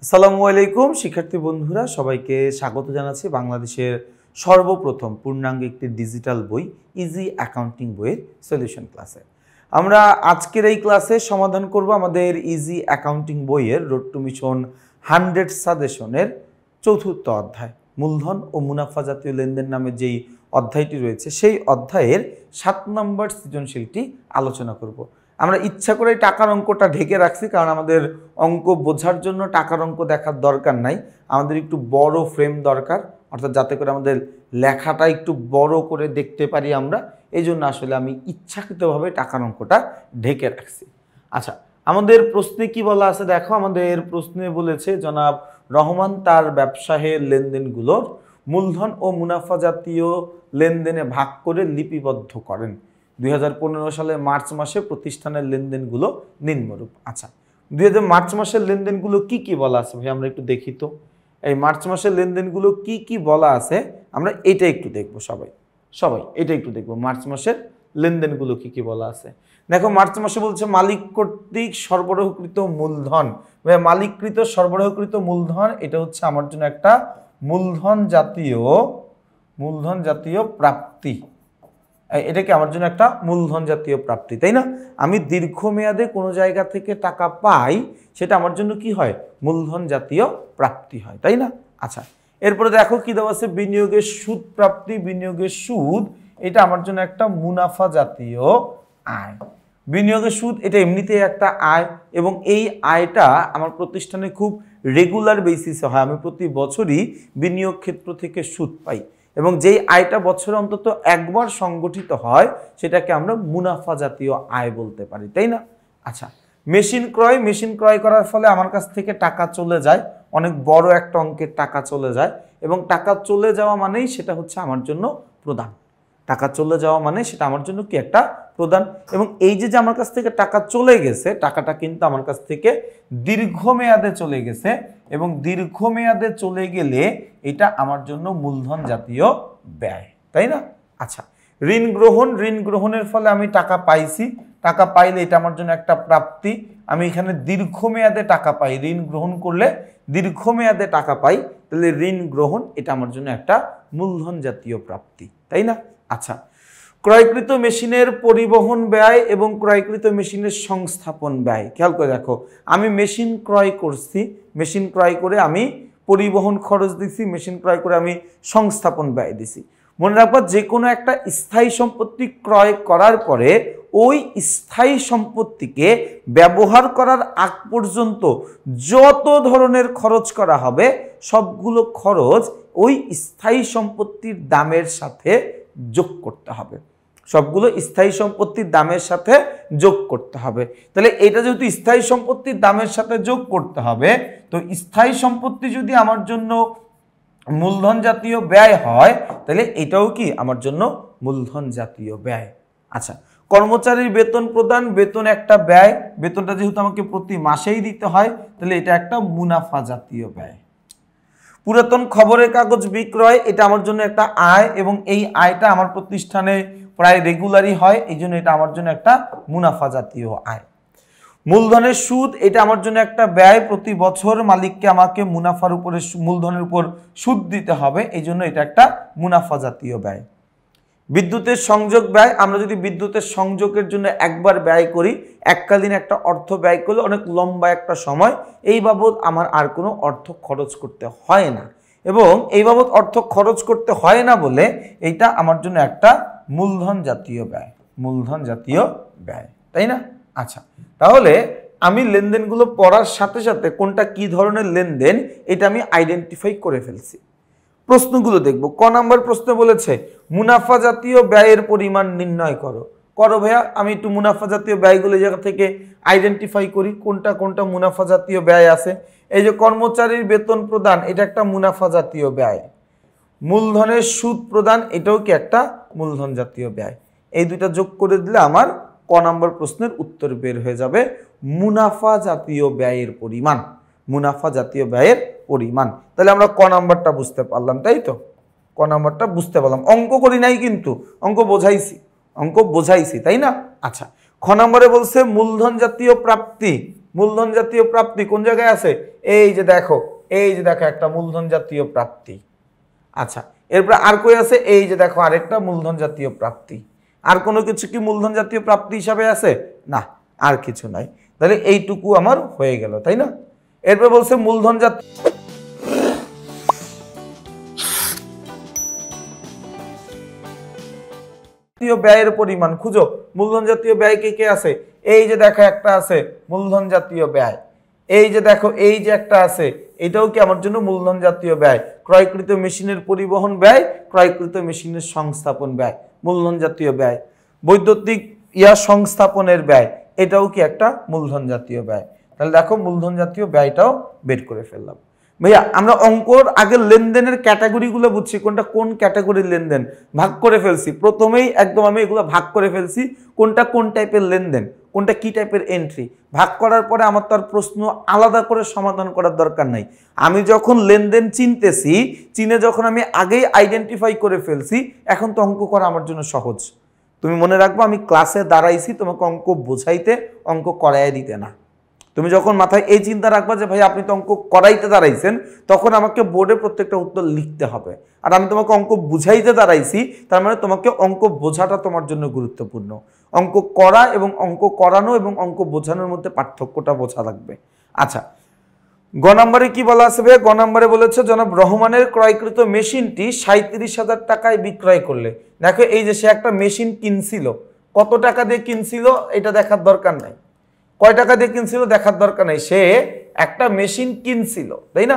আসসালামু আলাইকুম শিক্ষার্থী বন্ধুরা, সবাইকে স্বাগত জানাচ্ছি বাংলাদেশের সর্বপ্রথম পূর্ণাঙ্গ একটি ডিজিটাল বই ইজি অ্যাকাউন্টিং বইয়ের সলিউশন ক্লাসে। আমরা আজকের এই ক্লাসে সমাধান করব আমাদের ইজি অ্যাকাউন্টিং বইয়ের রোড টু মিশন 100 সাজেশনের চতুর্থ অধ্যায় মূলধন ও মুনাফা জাতীয় লেনদেন নামে যেই অধ্যায়টি রয়েছে সেই অধ্যায়ের 7 নম্বর সৃজনশীলটি আলোচনা করব। আমরা ইচ্ছা করে টাকার অঙ্কটা ঢেকে রাখছি, কারণ আমাদের অঙ্ক বোঝার জন্য টাকার অঙ্ক দেখার দরকার নাই, আমাদের একটু বড় ফ্রেম দরকার, অর্থাৎ যাতে করে আমাদের লেখাটা একটু বড় করে দেখতে পারি আমরা। এই জন্য আসলে আমি ইচ্ছাকৃতভাবে টাকার অঙ্কটা ঢেকে রাখছি। আচ্ছা, আমাদের প্রশ্নে কি বলা আছে দেখো। আমাদের প্রশ্নে বলেছে জনাব রহমান তার ব্যবসায়ের লেনদেনগুলোর মূলধন ও মুনাফা জাতীয় লেনদেনে ভাগ করে লিপিবদ্ধ করেন। 2015 সালে মার্চ মাসে প্রতিষ্ঠানের লেনদেনগুলো নিম্নরূপ। আচ্ছা, মার্চ মাসের লেনদেনগুলো কি কি বলা আছে ভাই, আমরা একটু দেখি তো। এই মার্চ মাসের লেনদেনগুলো কি কি বলা আছে আমরা এটা একটু দেখবো। সবাই এটা একটু দেখবো, মার্চ মাসের লেনদেনগুলো কি কি বলা আছে। দেখো, মার্চ মাসে বলছে মালিক কর্তৃক সরবরাহকৃত মূলধন। মালিককৃত সরবরাহকৃত মূলধন, এটা হচ্ছে আমার জন্য একটা মূলধন জাতীয় প্রাপ্তি। এটাকে আমার জন্য একটা মূলধন জাতীয় প্রাপ্তি, তাই না? আমি দীর্ঘমেয়াদে কোনো জায়গা থেকে টাকা পাই, সেটা আমার জন্য কি হয়? মূলধন জাতীয় প্রাপ্তি হয়, তাই না? আচ্ছা, এরপরে দেখো কি দেওয়া আছে, বিনিয়োগের সুদ প্রাপ্তি। বিনিয়োগের সুদ, এটা আমার জন্য একটা মুনাফা জাতীয় আয়। বিনিয়োগের সুদ এটা এমনিতেই একটা আয়, এবং এই আয়টা আমার প্রতিষ্ঠানে খুব রেগুলার বেসিসে হয়। আমি প্রতি বছরই বিনিয়োগ ক্ষেত্র থেকে সুদ পাই, এবং যেই আয়টা বছরে অন্তত একবার সংগঠিত হয় সেটাকে আমরা মুনাফা জাতীয় আয় বলতে পারি, তাই না? আচ্ছা, মেশিন ক্রয় করার ফলে আমার কাছ থেকে টাকা চলে যায়, অনেক বড় একটা অঙ্কের টাকা চলে যায়, এবং টাকা চলে যাওয়া মানেই সেটা হচ্ছে আমার জন্য প্রদান। টাকা চলে যাওয়া মানে সেটা আমার জন্য কি একটা প্রদান। এবং এই যে আমার কাছ থেকে টাকা চলে গেছে, টাকাটা কিন্তু আমার কাছ থেকে দীর্ঘমেয়াদে চলে গেছে, এবং দীর্ঘমেয়াদে চলে গেলে এটা আমার জন্য মূলধন জাতীয় ব্যয়, তাই না? আচ্ছা, ঋণ গ্রহণের ফলে আমি টাকা পাইছি, টাকা পাইলে এটা আমার জন্য একটা প্রাপ্তি। আমি এখানে দীর্ঘমেয়াদে টাকা পাই, ঋণ গ্রহণ করলে দীর্ঘমেয়াদে টাকা পাই, তাহলে ঋণ গ্রহণ এটা আমার জন্য একটা মূলধন জাতীয় প্রাপ্তি, তাই না? আচ্ছা, ক্রয়কৃত মেশিনের পরিবহন ব্যয় এবং ক্রয়কৃত মেশিনের সংস্থাপন ব্যয়। খেয়াল করে দেখো, আমি মেশিন ক্রয় করছি, মেশিন ক্রয় করে আমি পরিবহন খরচ দিছি, মেশিন ক্রয় করে আমি সংস্থাপন ব্যয় দিছি। মনে রাখবা, যে কোনো একটা স্থায়ী সম্পত্তি ক্রয় করার পরে ওই স্থায়ী সম্পত্তিকে ব্যবহার করার আগ পর্যন্ত যত ধরনের খরচ করা হবে সবগুলো খরচ ওই স্থায়ী সম্পত্তির দামের সাথে যোগ করতে হবে। সবগুলো স্থায়ী সম্পত্তির দামের সাথে যোগ করতে হবে। তাহলে এটা যেহেতু স্থায়ী সম্পত্তির দামের সাথে যোগ করতে হবে, তো স্থায়ী সম্পত্তি যদি আমার জন্য মূলধন জাতীয় ব্যয় হয়, তাহলে এটাও কি আমার জন্য মূলধন জাতীয় ব্যয়। আচ্ছা, কর্মচারীর বেতন প্রদান। বেতন একটা ব্যয়, বেতনটা যেহেতু আমাকে প্রতি মাসেই দিতে হয়, তাহলে এটা একটা মুনাফা জাতীয় ব্যয়। পুরাতন খবরের কাগজ বিক্রয়, এটা আমার জন্য একটা আয়, এবং এই আয়টা আমার প্রতিষ্ঠানে প্রায় রেগুলারই হয়, এই জন্য এটা আমার জন্য একটা মুনাফা জাতীয় আয়। মূলধনের সুদ, এটা আমার জন্য একটা ব্যয়, প্রতি বছর মালিককে আমাকে মুনাফার উপরে মূলধনের উপর সুদ দিতে হবে, এই জন্য এটা একটা মুনাফা জাতীয় ব্যয়। বিদ্যুতের সংযোগ ব্যয়, আমরা যদি বিদ্যুতের সংযোগের জন্য একবার ব্যয় করি, এককালীন একটা অর্থ ব্যয় করলে অনেক লম্বা একটা সময়, এই বাবদ আমার আর কোনো অর্থ খরচ করতে হয় না, এবং এই বাবদ অর্থ খরচ করতে হয় না বলে এইটা আমার জন্য একটা মূলধন জাতীয় ব্যয়, মূলধন জাতীয় ব্যয়, তাই না? আচ্ছা, তাহলে আমি লেনদেনগুলো পড়ার সাথে সাথে কোনটা কি ধরনের লেনদেন এটা আমি আইডেন্টিফাই করে ফেলছি। প্রশ্নগুলো দেখব। ক নাম্বার প্রশ্ন বলেছে মুনাফা জাতীয় ব্যয়ের পরিমাণ নির্ণয় করো ভাইয়া। আমি একটু মুনাফা জাতীয় ব্যয়গুলো জায়গা থেকে আইডেন্টিফাই করি কোনটা কোনটা মুনাফা জাতীয় ব্যয় আছে। এই যে কর্মচারীর বেতন প্রদান, এটা একটা মুনাফা জাতীয় ব্যয়। মূলধনের সুদ প্রদান, এটাও কি একটা মূলধন জাতীয় ব্যয়। এই দুইটা যোগ করে দিলে আমার ক নাম্বার প্রশ্নের উত্তর বের হয়ে যাবে মুনাফা জাতীয় ব্যয়ের পরিমাণ, মুনাফা জাতীয় ব্যয়ের পরিমাণ। তাহলে আমরা ক নাম্বারটা বুঝতে পারলাম, তাই তো? ক নাম্বারটা বুঝতে পারলাম। অঙ্ক করি নাই কিন্তু, অঙ্ক বোঝাইছি, তাই না? আচ্ছা, খ নাম্বারে বলছে মূলধন জাতীয় প্রাপ্তি। মূলধন জাতীয় প্রাপ্তি কোন জায়গায় আছে? এই যে দেখো একটা মূলধন জাতীয় প্রাপ্তি। আচ্ছা, এরপর আর কই আছে? এই যে দেখো আরেকটা মূলধন জাতীয় প্রাপ্তি। আর কোনো কিছু কি মূলধন জাতীয় প্রাপ্তি হিসাবে আছে? না, আর কিছু নাই। তাহলে এইটুকু আমার হয়ে গেল, তাই না? এরপর বলছে মূলধন জাতীয় ব্যয়ের পরিমাণ খুঁজো। মূলধন জাতীয় ব্যয় কে কে আছে? এই যে দেখো একটা আছে মূলধন জাতীয় ব্যয়। এই যে দেখো এই যে একটা আছে, এটাও কি আমার জন্য মূলধন জাতীয় ব্যয়। ক্রয়কৃত মেশিনের পরিবহন ব্যয়, ক্রয়কৃত মেশিনের সংস্থাপন ব্যয়, মূলধন জাতীয় ব্যয়। বৈদ্যুতিক সংস্থাপনের ব্যয়, এটাও কি একটা মূলধন জাতীয় ব্যয়। তাহলে দেখো মূলধন জাতীয় ব্যয়টাও বের করে ফেললাম। ভাইয়া আমরা অঙ্কর আগে লেনদেনের ক্যাটাগরিগুলো বুঝছি, কোনটা কোন ক্যাটাগরির লেনদেন ভাগ করে ফেলছি। প্রথমেই একদম আমি এগুলো ভাগ করে ফেলছি, কোনটা কোন টাইপের লেনদেন, কোনটা কি টাইপের এন্ট্রি। ভাগ করার পরে আমার তো আর প্রশ্ন আলাদা করে সমাধান করার দরকার নাই। আমি যখন লেনদেন চিনতেছি, চিনে যখন আমি আগেই আইডেন্টিফাই করে ফেলছি, এখন তো অঙ্ক করা আমার জন্য সহজ। তুমি মনে রাখবো আমি ক্লাসে দাঁড়াইছি তোমাকে অঙ্ক বোঝাইতে, অঙ্ক করাইয়া দিতে না। তুমি যখন মাথায় এই চিন্তা রাখবা যে ভাই আপনি তো অঙ্ক করাইতে দাঁড়াইছেন, তখন আমাকে বোর্ডে প্রত্যেকটা উত্তর লিখতে হবে। আর আমি তোমাকে অঙ্ক বুঝাইতে দাঁড়াইছি, তার মানে তোমাকে অঙ্ক বোঝাটা তোমার জন্য গুরুত্বপূর্ণ। অঙ্ক করা এবং অঙ্ক করানো এবং অঙ্ক বোঝানোর মধ্যে পার্থক্যটা বোঝা লাগবে। আচ্ছা, গ নম্বরে কি বলা আছে ভাই? গ নম্বরে বলেছে জনাব রহমানের ক্রয়কৃত মেশিনটি 37,000 টাকায় বিক্রয় করলে। দেখো এই যে সে একটা মেশিন কিনছিল, কত টাকা দিয়ে কিনছিল এটা দেখার দরকার নাই, কয় টাকা দিয়ে কিনছিল দেখার দরকার নাই, সে একটা মেশিন কিনছিল, তাই না?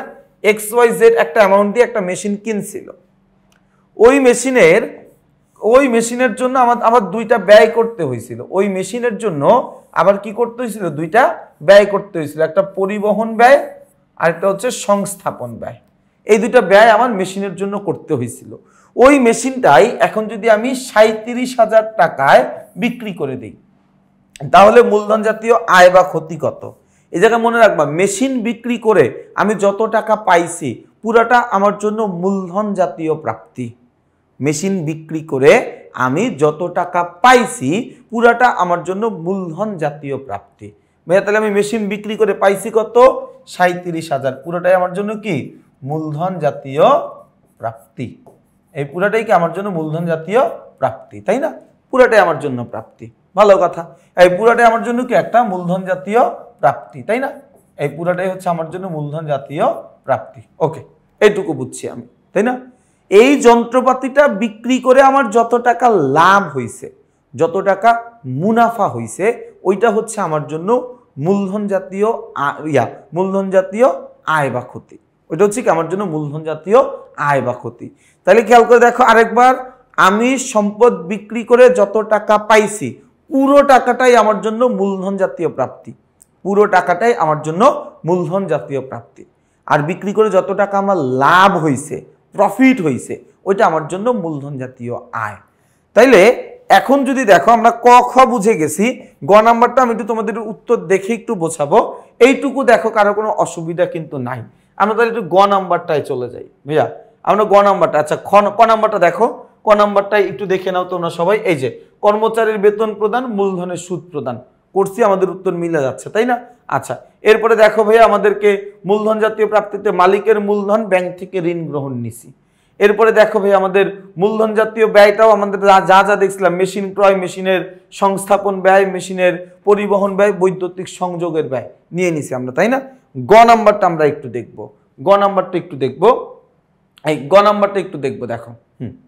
XYZ একটা অ্যামাউন্ট দিয়ে একটা মেশিন কিনছিল। ওই মেশিনের জন্য আমার দুইটা ব্যয় করতে হয়েছিল। ওই মেশিনের জন্য আবার কি করতে হয়েছিল? দুইটা ব্যয় করতে হয়েছিল, একটা পরিবহন ব্যয় আর একটা হচ্ছে সংস্থাপন ব্যয়। এই দুইটা ব্যয় আমার মেশিনের জন্য করতে হয়েছিল। ওই মেশিনটাই এখন যদি আমি 37,000 টাকায় বিক্রি করে দিই, তাহলে মূলধন জাতীয় আয় বা ক্ষতি কত? এই জায়গায় মনে রাখবা, মেশিন বিক্রি করে আমি যত টাকা পাইছি পুরাটা আমার জন্য মূলধন জাতীয় প্রাপ্তি। মেশিন বিক্রি করে আমি যত টাকা পাইছি পুরাটা আমার জন্য মূলধন জাতীয় প্রাপ্তি। ভাইয়া তাহলে আমি মেশিন বিক্রি করে পাইছি কত? 37,000, পুরোটাই আমার জন্য কি? মূলধন জাতীয় প্রাপ্তি। এই পুরাটাই কি আমার জন্য মূলধন জাতীয় প্রাপ্তি, তাই না? পুরাটাই আমার জন্য প্রাপ্তি, ভালো কথা। এই পুরাটাই আমার জন্য কি? একটা মূলধন জাতীয় প্রাপ্তি, তাই না? এই পুরাটাই হচ্ছে আমার জন্য মূলধন জাতীয় প্রাপ্তি। ওকে, এইটুকু বুঝছি আমি, তাই না? এই যন্ত্রপাতিটা বিক্রি করে আমার যত টাকা লাভ হইছে, যত টাকা মুনাফা হইছে, ওইটা হচ্ছে আমার জন্য মূলধন জাতীয় আয় বা ক্ষতি। ওইটা হচ্ছে কি আমার জন্য মূলধন জাতীয় আয় বা ক্ষতি। তাহলে খেয়াল করে দেখো আরেকবার, আমি সম্পদ বিক্রি করে যত টাকা পাইছি পুরো টাকাটাই আমার জন্য মূলধন জাতীয় প্রাপ্তি, পুরো টাকাটাই আমার জন্য মূলধন জাতীয় প্রাপ্তি। আর বিক্রি করে যত টাকা আমার লাভ হইছে, প্রফিট হইছে, ওইটা আমার জন্য মূলধন জাতীয় আয়। তাইলে এখন যদি দেখো আমরা ক খ বুঝে গেছি, গ নাম্বারটা আমি একটু তোমাদের উত্তর দেখে একটু বোঝাবো। এইটুকু দেখো, কারো কোনো অসুবিধা কিন্তু নাই। আমরা তাহলে একটু গ নাম্বারটায় চলে যাই। ভাইয়া আমরা গ নাম্বারটা, আচ্ছা ক নাম্বারটা দেখো, ক নাম্বারটাই একটু দেখে নাও তোমরা সবাই। এই যে কর্মচারীর বেতন প্রদান, মূলধনের সুদ প্রদান করছি, আমাদের উত্তর মিলে যাচ্ছে, তাই না? আচ্ছা, এরপরে দেখো ভাইয়া আমাদেরকে মূলধন জাতীয় প্রাপ্তিতে মালিকের মূলধন, ব্যাংক থেকে ঋণ গ্রহণ নিছি। এরপরে দেখো ভাই আমাদের মূলধন জাতীয় ব্যয়টাও আমাদের যা যা দেখছিলাম, মেশিন ক্রয়, মেশিনের সংস্থাপন ব্যয়, মেশিনের পরিবহন ব্যয়, বৈদ্যুতিক সংযোগের ব্যয় নিয়ে নিছি আমরা, তাই না? গ নাম্বারটা আমরা একটু দেখবো, গ নাম্বারটা একটু দেখবো, এই গ নাম্বারটা একটু দেখবো। দেখো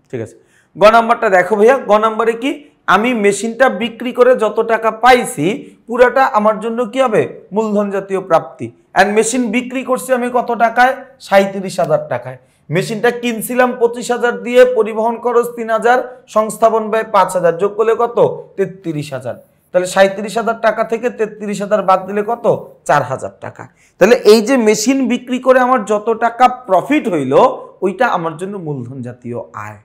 ঠিক আছে, গ নাম্বারটা দেখো ভাইয়া। গ নাম্বারে কি? আমি মেশিনটা বিক্রি করে যত টাকা পাইছি পুরাটা আমার জন্য কি হবে? মূলধন জাতীয় প্রাপ্তি। এন্ড মেশিন বিক্রি করছি আমি কত টাকায়? 37,000 টাকায়। মেশিনটা কিনছিলাম 25,000 দিয়ে, পরিবহন খরচ 3,000, সংস্থাপন ব্যয় 5,000, যোগ করলে কত? 33,000। তাহলে 37,000 টাকা থেকে 33,000 বাদ দিলে কত? 4,000 টাকা। তাহলে এই যে মেশিন বিক্রি করে আমার যত টাকা প্রফিট হইল, ওইটা আমার জন্য মূলধন জাতীয় আয়,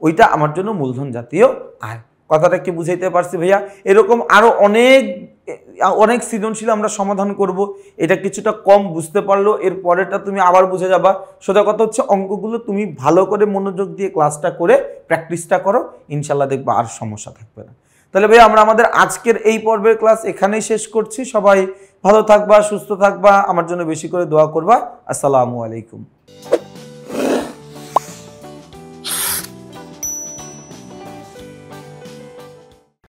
ওইটা আমার জন্য মূলধন জাতীয় আয়। কথাটা কি বুঝাইতে পারছি ভাইয়া? এরকম আরো অনেক সৃজনশীল আমরা সমাধান করব। এটা কিছুটা কম বুঝতে পারলো, এর পরেরটা তুমি আবার বুঝে যাবা। সোজা কথা হচ্ছে অঙ্কগুলো তুমি ভালো করে মনোযোগ দিয়ে ক্লাসটা করে প্র্যাকটিসটা করো, ইনশাল্লাহ দেখবা আর সমস্যা থাকবে না। তাহলে ভাই আমরা আমাদের আজকের এই পর্বের ক্লাস এখানেই শেষ করছি। সবাই ভালো থাকবা, সুস্থ থাকবা, আমার জন্য বেশি করে দোয়া করবা। আসসালামু আলাইকুম।